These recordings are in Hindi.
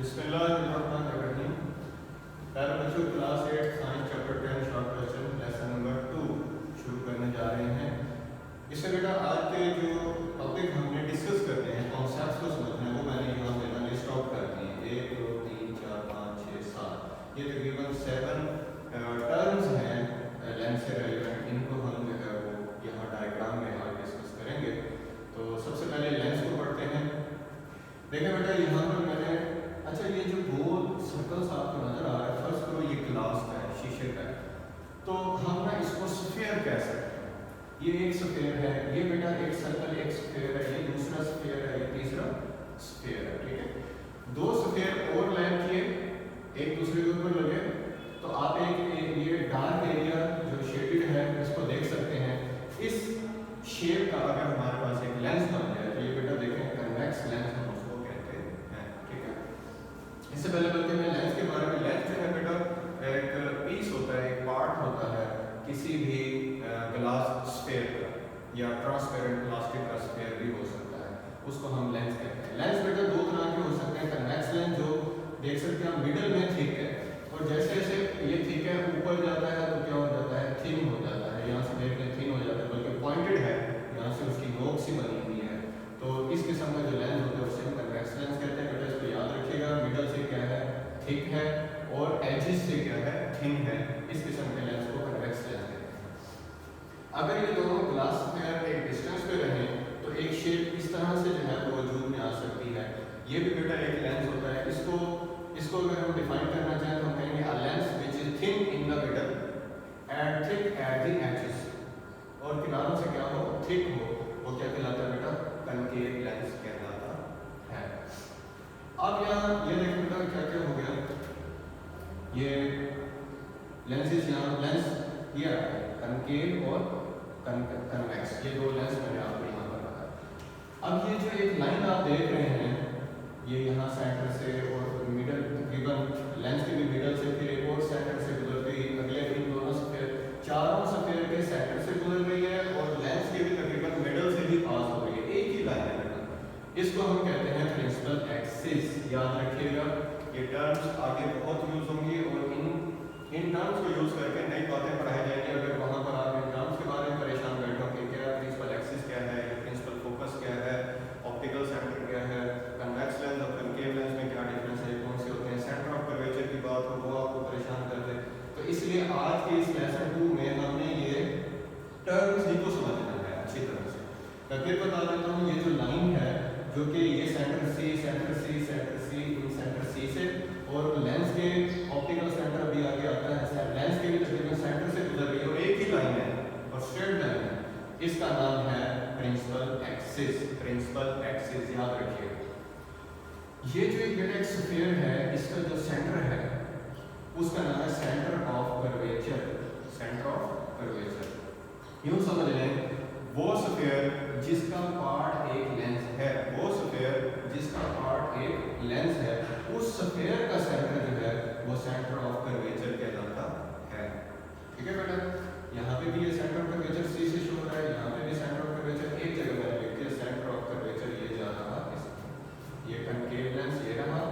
बिस्मिल्लाहिर्रहमानिर्रहीम। प्यारे बच्चों, class 8 science chapter 10 short question lesson number 2 शुरू करने जा रहे हैं। इससे बेटा आज के जो टॉपिक हमने डिस्कस करने हैं, कॉन्सेप्ट्स को समझना है, वो मैंने यहाँ पे लिस्ट आउट कर दिए। 1 2 3 4 5 6 7 ये तकरीबन 7 टर्म्स हैं लेंस से रेलिवेंट। इनको हम जो है वो यहाँ डायग्राम में आज डिस्कस करेंगे। तो सबसे पहले लेंस को पढ़ते हैं। देखें बेटा, यहाँ पर मैंने ये जो गोल सर्कल्स आपको नजर आ रहा है, फर्स्ट करो ये ग्लास का है, शीशे का है, तो हम ना इसको स्फीयर कह सकते हैं। ये एक स्फीयर है, ये बेटा एक सर्कल एक स्फीयर है, ये दूसरा स्फीयर है, ये तीसरा स्फीयर है। ठीक है, दो स्फीयर और लाइन किए, एक दूसरे के ऊपर लगे, तो आप एक ये डार्क एरिया जो शेडेड है इसको देख सकते हैं। इस शेप का अगर हमारे पास एक लेंस बन जाए तो ये बेटा देखें कन्वेक्स लेंस हम उसको कहते हैं। ठीक है, इससे पहले बल्कि मैं लेंस के बारे में, लेंस जो है बेटा एक पीस होता है, एक पार्ट होता है किसी भी ग्लास स्फीयर का, या ट्रांसपेरेंट प्लास्टिक का स्फीयर भी हो सकता है, उसको हम लेंस कहते हैं। लेंस बेटा दो तरह के हो सकते हैं। कन्वेक्स लेंस जो देख सकते हैं आप मिडल में थिक है, और जैसे जैसे ये थिक है ऊपर जाता है तो क्या हो जाता है, थिन हो जाता है। यहाँ से देख लें थिन हो जाता है, बल्कि पॉइंटेड है, यहाँ से उसकी नोक सी बनी हुई है। तो इस किस्म का जो लेंस होता है उसे हम कन्वेक्स लेंस कहते हैं। बेटा इसको याद रखिएगा, मिडल से क्या है थिक है, और एजेस से क्या है थिन है। इस किस्म के लेंस को कन्वेक्स लेंस कहते हैं। अगर ये दोनों ग्लास स्फीयर एक डिस्टेंस पे रहें तो एक शेप इस तरह से जो है वो वजूद में आ सकती है। ये भी बेटा एक लेंस होता है। इसको अगर हम डिफाइन करना चाहें तो हम कहेंगे a lens which is thin in the middle and thick at the edges, और किनारों से क्या हो थिक हो, वो क्या कहलाता है बेटा, कनकेव लेंस कहलाता है। अब यहाँ ये देखो बेटा क्या क्या हो गया, ये लेंसेज, यहाँ लेंस ये कनकेव और कन्वेक्स, ये दो लेंस मैंने आपको यहाँ पर बताया। अब ये जो एक लाइन आप देख रहे हैं, ये यहाँ सेंटर से और मिडल, तकरीबन लेंस के भी मिडल से, फिर एक और सेंटर से गुजरती हुई अगले इन दोनों स्फीयर, चारों स्फीयर के सेंटर से गुजर रही है, और लेंस के भी तकरीबन मिडल से भी पास हो रही है। एक ही लाइन है, इसको हम कहते हैं प्रिंसिपल एक्सिस। याद रखिएगा, ये टर्म्स आगे बहुत यूज होंगी, और इन टर्म्स को यूज करके नई बातें पढ़ाई जाएंगी। अगर वहाँ पर आप इन टर्म्स के बारे में परेशान बैठो कि क्या प्रिंसिपल एक्सिस क्या है, प्रिंसिपल फोकस क्या है, ऑप्टिकल सेंटर क्या है, कन्वेक्स लेंस और कनकेव लेंस में क्या डिफरेंस है, कौन से होते हैं, सेंटर ऑफ कर्वेचर की बात हो वो आपको परेशान कर दे, तो इसलिए आज के इस लेसन 2 में हमने ये टर्म्स ही को समझना है अच्छी तरह से। मैं फिर बता देता हूँ, ये जो लाइन है जो कि ये centre C centre C centre C in centre C से, और लेंस के ऑप्टिकल सेंटर भी आगे आता है, लेंस के भी तकरीबन सेंटर से गुजर रही है, और एक ही लाइन है और स्ट्रेट लाइन है। इसका नाम है प्रिंसिपल एक्सिस। प्रिंसिपल एक्सिस याद रखिए। ये जो एक स्फीयर है, इसका जो सेंटर है उसका नाम है centre of curvature. Centre of curvature यूं समझ लें, वो स्फीयर जिसका पार्ट एक लेंस है, वो स्फीयर जिसका पार्ट एक लेंस है, उस स्फीयर का सेंटर जो है वो सेंटर ऑफ कर्वेचर कहलाता है। ठीक है बेटा, यहाँ पे भी ये सेंटर ऑफ कर्वेचर सी से शुरू हो रहा है, यहाँ पे भी सेंटर ऑफ कर्वेचर एक जगह पर लिखते हैं, सेंटर ऑफ कर्वेचर ये जा रहा है, ये कनकेव लेंस ये रहा,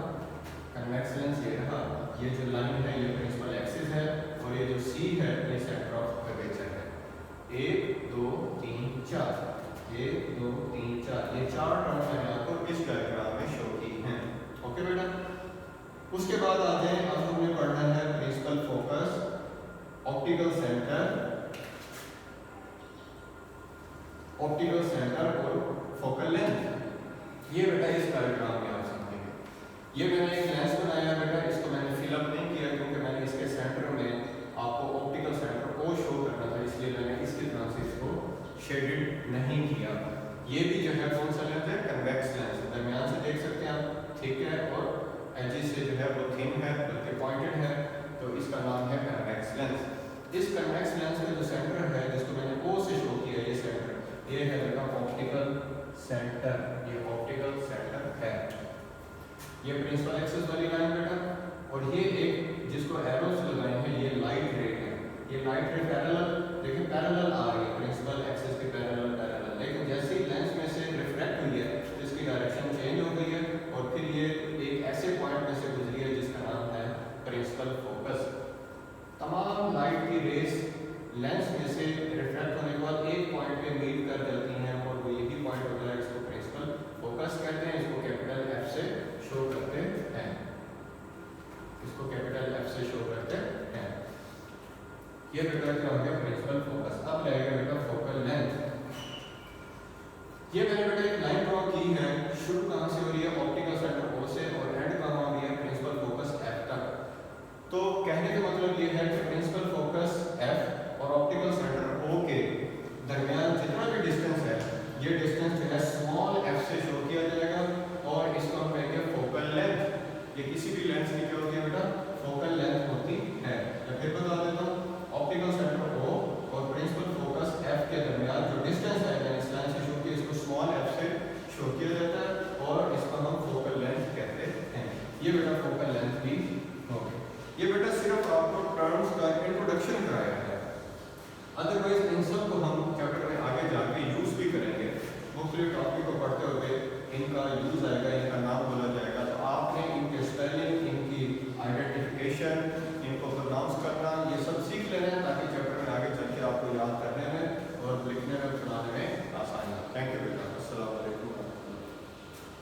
कन्वेक्स लेंस ये रहा, ये जो लाइन है ये प्रिंसिपल एक्सिस है, और ये जो सी है ये सेंटर ऑफ कर्वेचर है। 1 2 3 4, 1 2 3 4, ये चार टर्म मैंने आपको इस डायग्राम में शो की हैं। ओके बेटा, उसके बाद आ जाए, अब हमने पढ़ना है प्रिंसिपल फोकस, ऑप्टिकल सेंटर और फोकल लेंथ। ये बेटा इस डायग्राम में आप समझेंगे। ये मैंने एक लेंस बनाया बेटा, इसको मैंने फिलअप नहीं किया क्योंकि मैंने इसके सेंटर में आपको ऑप्टिकल सेंटर को शो करना था, इसलिए मैंने इसकी तरह से इसको शेडेड नहीं किया। ये भी जो है कौन सा लेंस है, कन्वेक्स लेंस। दरमियान से देख सकते हैं आप थिक है, और एजेस से जो है वो थिन है बल्कि पॉइंटेड है, तो इसका नाम है कन्वेक्स लेंस। इस कन्वेक्स लेंस का जो सेंटर है, जिसको मैंने O से शो किया, ये सेंटर ये है बेटा ऑप्टिकल सेंटर। ये ऑप्टिकल सेंटर है, ये प्रिंसिपल एक्सिस वाली लाइन बेटा, और ये एक जिसको एरोस लगाए हैं ये लाइट रे है। ये लाइट रे पैरेलल, देखिए पैरेलल आ रही है प्रिंसिपल एक्सिस के पैरेलल, लेकिन जैसे ही लेंस में से रिफ्रैक्ट हुई है तो इसकी डायरेक्शन चेंज हो गई है, और फिर ये एक ऐसे पॉइंट में से ये बेटा क्या हो गया प्रिंसिपल फोकस। अब लगेगा बेटा फोकल लेंथ। ये मैंने बेटा एक लाइन ड्रॉ की है, शुरू कहाँ से हो रही है ऑप्टिकल सेंटर O से और एंड कहाँ हो रही है प्रिंसिपल फोकस F तक। तो कहने का मतलब ये है कि प्रिंसिपल फोकस F और ऑप्टिकल सेंटर O के दरमियान जितना भी डिस्टेंस है, ये डिस्टेंस जो है स्मॉल f से शो किया जाएगा और इसको हम कहेंगे फोकल लेंथ। ये किसी भी लेंस की क्या होती है बेटा फोकल लेंथ होती है। या फिर बता देता हूँ, ऑप्टिकल सेंटर O और प्रिंसिपल फोकस F के दरमियान जो डिस्टेंस है इस लाइन से शो किया, इसको स्मॉल f से शो किया जाता है और इसको हम फोकल लेंथ कहते हैं। ये बेटा फोकल लेंथ भी हो गई। ये बेटा सिर्फ आपको टर्म्स का इंट्रोडक्शन कराया है, अदरवाइज इन सब को हम चैप्टर में आगे जाके यूज भी करेंगे। मुख्तलिफ टॉपिक को पढ़ते हुए इनका यूज आएगा, इनका नाम बोला जाएगा, तो आपने इनके स्पेलिंग, इनकी आइडेंटिफिकेशन, इनको प्रोनाउंस करना, ये सब सीख लेना है